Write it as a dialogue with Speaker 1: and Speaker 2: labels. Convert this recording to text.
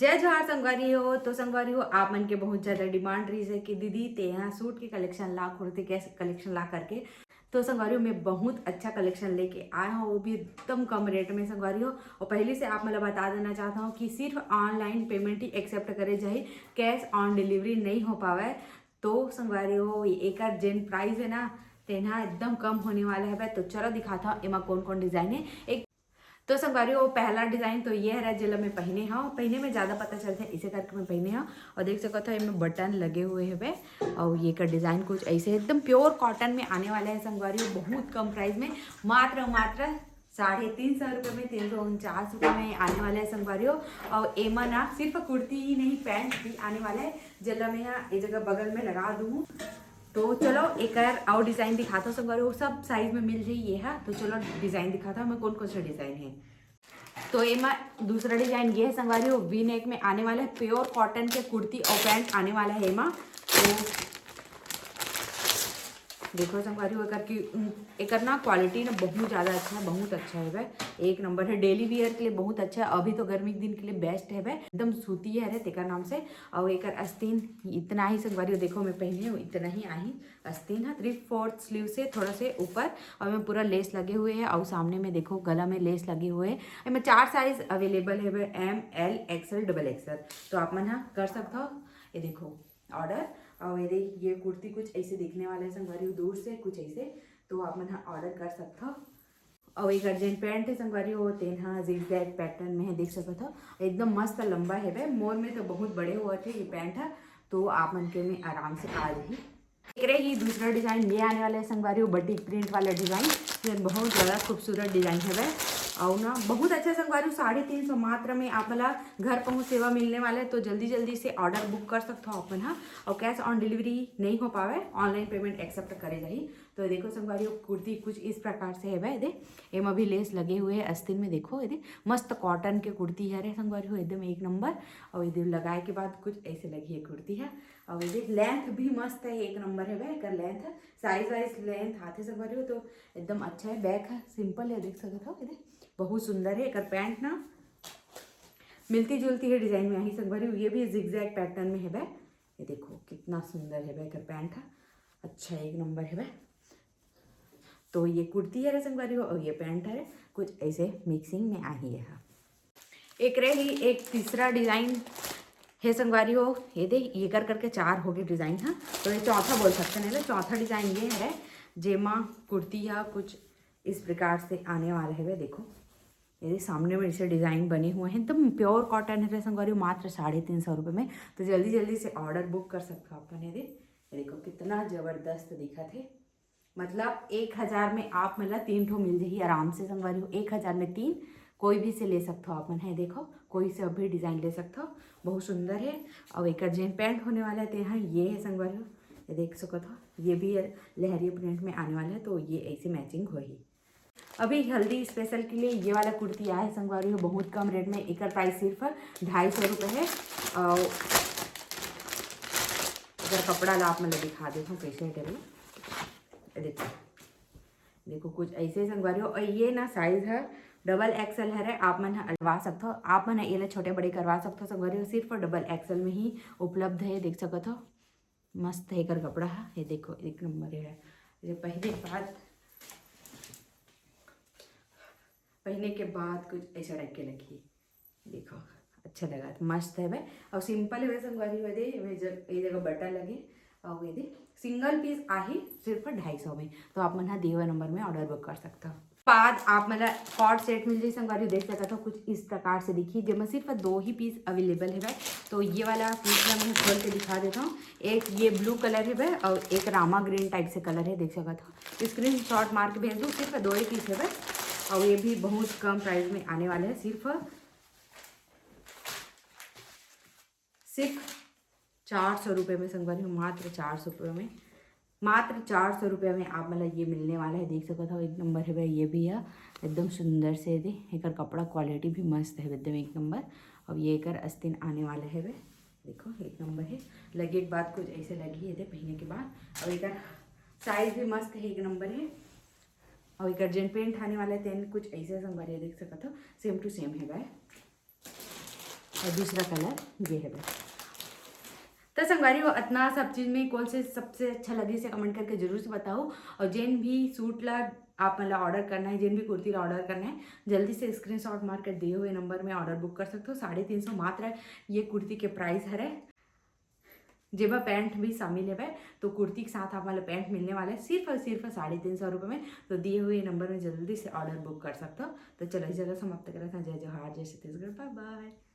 Speaker 1: जय जोहार संगवारी हो। तो संगवारी हो, आप मन के बहुत ज़्यादा डिमांड रही है कि दीदी ते यहाँ सूट के कलेक्शन ला, कुर्ती के कलेक्शन ला करके। तो संगवारी हो, मैं बहुत अच्छा कलेक्शन लेके आया हूँ, वो भी एकदम कम रेट में संगवारी हो। और पहले से आप मतलब बता देना चाहता हूँ कि सिर्फ ऑनलाइन पेमेंट ही एक्सेप्ट करे जाए, कैश ऑन डिलीवरी नहीं हो पावे। तो संगवारी हो, एक जेन प्राइस है ना तेना एकदम कम होने वाला है। तो चलो दिखाता हूँ एमा कौन कौन डिजाइन है। एक तो संगवारी हो, पहला डिजाइन तो ये है जो मैं पहने हाँ, पहने में ज़्यादा पता चलता है इसे करके मैं पहने हाँ। और देख सकते हो इनमें बटन लगे हुए हैं और ये का डिज़ाइन कुछ ऐसे एकदम प्योर कॉटन में आने वाला है संगवारी हो, बहुत कम प्राइस में, मात्र 350 रुपये में, 349 रुपये में आने वाला है संगवारी हो। और एमा ना सिर्फ कुर्ती ही नहीं, पैंट भी आने वाला है, जला मैं यहाँ ये जगह बगल में लगा दूँ। तो चलो एक और डिज़ाइन दिखाता हूँ संगवारी हो, सब साइज में मिल जाइए है। तो चलो डिज़ाइन दिखाता हूँ मैं कौन कौन सा डिज़ाइन है। तो एमा दूसरा डिजाइन ये है संगवारी हो, वी नेक में आने वाला है, प्योर कॉटन के कुर्ती और पैंट आने वाला है एमा। तो देखो संगवारी हो एक ना क्वालिटी ना बहुत ज़्यादा अच्छा है, बहुत अच्छा है वह, एक नंबर है। डेली वियर के लिए बहुत अच्छा है, अभी तो गर्मी के दिन के लिए बेस्ट है वह, एकदम सूती है तेकर नाम से। और एक आस्तीन इतना ही संगवारी हो, देखो मैं पहने हूँ इतना ही आई आस्तीन है, 3/4 स्लीव से थोड़ा से ऊपर, और में पूरा लेस लगे हुए हैं। और सामने में देखो गला में लेस लगे हुए हैं। इसमें 4 साइज अवेलेबल है वह, M, L, XL, XXL। तो आप मन कर सकते हो, ये देखो ऑर्डर। और ये कुर्ती कुछ ऐसे दिखने वाले हैं संगवारी हो, दूर से कुछ ऐसे, तो आप मन ऑर्डर कर सकते हो। और एक अर्जेंट पैंट है संगवारी हो, तेना जिगजैग पैटर्न में है, देख सकते हो एकदम मस्त लंबा है वह, मोर में तो बहुत बड़े हुए थे ये पैंट है। तो आप मन के में आराम से आ जाइए। एक रही दूसरा डिजाइन ये आने वाला है संगवारी हो, बटिक प्रिंट वाला डिजाइन, बहुत ज़्यादा खूबसूरत डिजाइन है वह। और ना बहुत अच्छा संगवारी हो, 350 मात्र में आप मला घर पहुंच सेवा मिलने वाला है। तो जल्दी जल्दी से ऑर्डर बुक कर सकते हो अपन हाँ। और कैश ऑन डिलीवरी नहीं हो पावे, ऑनलाइन पेमेंट एक्सेप्ट करे जाही। तो देखो संगवारी हो, कुर्ती कुछ इस प्रकार से है वह, दे एम भी लेस लगे हुए हैं अस्तीन में, देखो ये मस्त कॉटन के कुर्ती है रे संगवारी हो, एकदम एक नंबर। और ये लगाए के बाद कुछ ऐसे लगी है कुर्ती है। और ये लेंथ भी मस्त है, एक नंबर है वह, कर लेंथ साइज वाइज लेंथ हाथे संगवारी हो, तो एकदम अच्छा है। बैक है सिंपल है, देख सकते हो ये बहुत सुंदर है। एक पैंट ना मिलती जुलती है डिजाइन में आई संगवारी हो, ये भी जिगजैग पैटर्न में है वह, ये देखो कितना सुंदर है वह कर पैंट है, अच्छा एक नंबर है वह। तो ये कुर्ती है संगवारी हो, और ये पैंट है कुछ ऐसे मिक्सिंग में आई है। एक रही एक तीसरा डिजाइन है संगवारी हो, ये दे ये कर करके 4 हो गए डिजाइन है। तो ये चौथा बोल सकते हैं ना, चौथा डिजाइन ये है जेमा कुर्ती है कुछ इस प्रकार से आने वाला है वह, देखो ये सामने में ऐसे डिज़ाइन बने हुए हैं, एकदम प्योर कॉटन है संगवारी हो, मात्र 350 रुपये में। तो जल्दी जल्दी से ऑर्डर बुक कर सकते हो अपन। ये देखो कितना ज़बरदस्त दिखा थे, मतलब 1000 में आप मतलब 3 ठो मिल जाइए आराम से संगवारी हो, 1000 में 3 कोई भी से ले सकते हो अपन है, देखो कोई से भी डिज़ाइन ले सकते हो, बहुत सुंदर है। और एक अर्जेंट पैंट होने वाला है यहाँ, ये है संगवारी हो, ये देख सकते हो, ये भी लहरिया प्रिंट में आने वाला है। तो ये ऐसे मैचिंग होगी। अभी हल्दी स्पेशल के लिए ये वाला कुर्ती आया है संगवारी हो, बहुत कम रेट में, एक प्राइस सिर्फ 250 रुपये है। और अगर कपड़ा ला आप मतलब दिखा देता हूँ कैसे है, देखो देखो कुछ ऐसे संगवारी हो। और ये ना साइज है XXL है, आप मन करवा सकते हो, आप मन ये छोटे बड़े करवा सकते हो संगवारी हो, सिर्फ XXL में ही उपलब्ध है, देख सकते हो मस्त है कर कपड़ा है, ये देखो एक नंबर है। पहने के बाद कुछ ऐसा टाइप के लगी, देखो अच्छा लगा, तो मस्त है भाई। और सिंपल है वैसे संगवारी वे ये जगह बटन लगे, और ये सिंगल पीस आही सिर्फ 250 में। तो आप मन दिए हुए नंबर में ऑर्डर बुक कर सकते हो। बाद आप मतलब कॉर्ड सेट मिल जाए संगवारी देख सकते हो, कुछ इस प्रकार से दिखी, जिसमें सिर्फ 2 ही पीस अवेलेबल है भाई। तो ये वाला पीस मैं खोल के दिखा देता हूँ, एक ये ब्लू कलर है भाई, और एक रामा ग्रीन टाइप से कलर है, देख सकते हो, स्क्रीन शॉट मार के भेज दूँ, सिर्फ 2 ही पीस है भाई। और ये भी बहुत कम प्राइस में आने वाले हैं, सिर्फ 400 रुपये में संगवारी हो, मात्र 400 रुपये में, मात्र 400 रुपये में आप मतलब ये मिलने वाला है, देख सकते हो एक नंबर है भाई। ये भी है एकदम सुंदर से दे, एक कपड़ा क्वालिटी भी मस्त है एकदम एक नंबर। अब ये कर अस्तीन आने वाला है भाई, देखो एक नंबर है, लगे के बाद कुछ ऐसे लगी है पहनने के बाद। और एक साइज भी मस्त है, एक नंबर है। और एक अर्जेंट पेंट आने वाला है, तेन कुछ ऐसे संगवारी देख सकते हो, सेम टू सेम है भाई। और दूसरा कलर ये है। तो संगवारी हो इतना सब चीज़ में कौन से सबसे अच्छा लगे से कमेंट करके जरूर से बताओ। और जिन भी सूट ला आप मतलब ऑर्डर करना है, जिन भी कुर्ती ला ऑर्डर करना है, जल्दी से स्क्रीनशॉट मार कर दिए हुए नंबर में ऑर्डर बुक कर सकते हो। 350 मात्र ये कुर्ती के प्राइस है। जेब पैंट भी शामिल है, तो कुर्ती के साथ आप वाला पैंट मिलने वाला है सिर्फ और सिर्फ 350 रुपये में। तो दिए हुए नंबर में जल्दी से ऑर्डर बुक कर सकते हो। तो चलो इस जगह समाप्त करा था। जय जवाहर, जय छत्तीसगढ़, बाय बाय।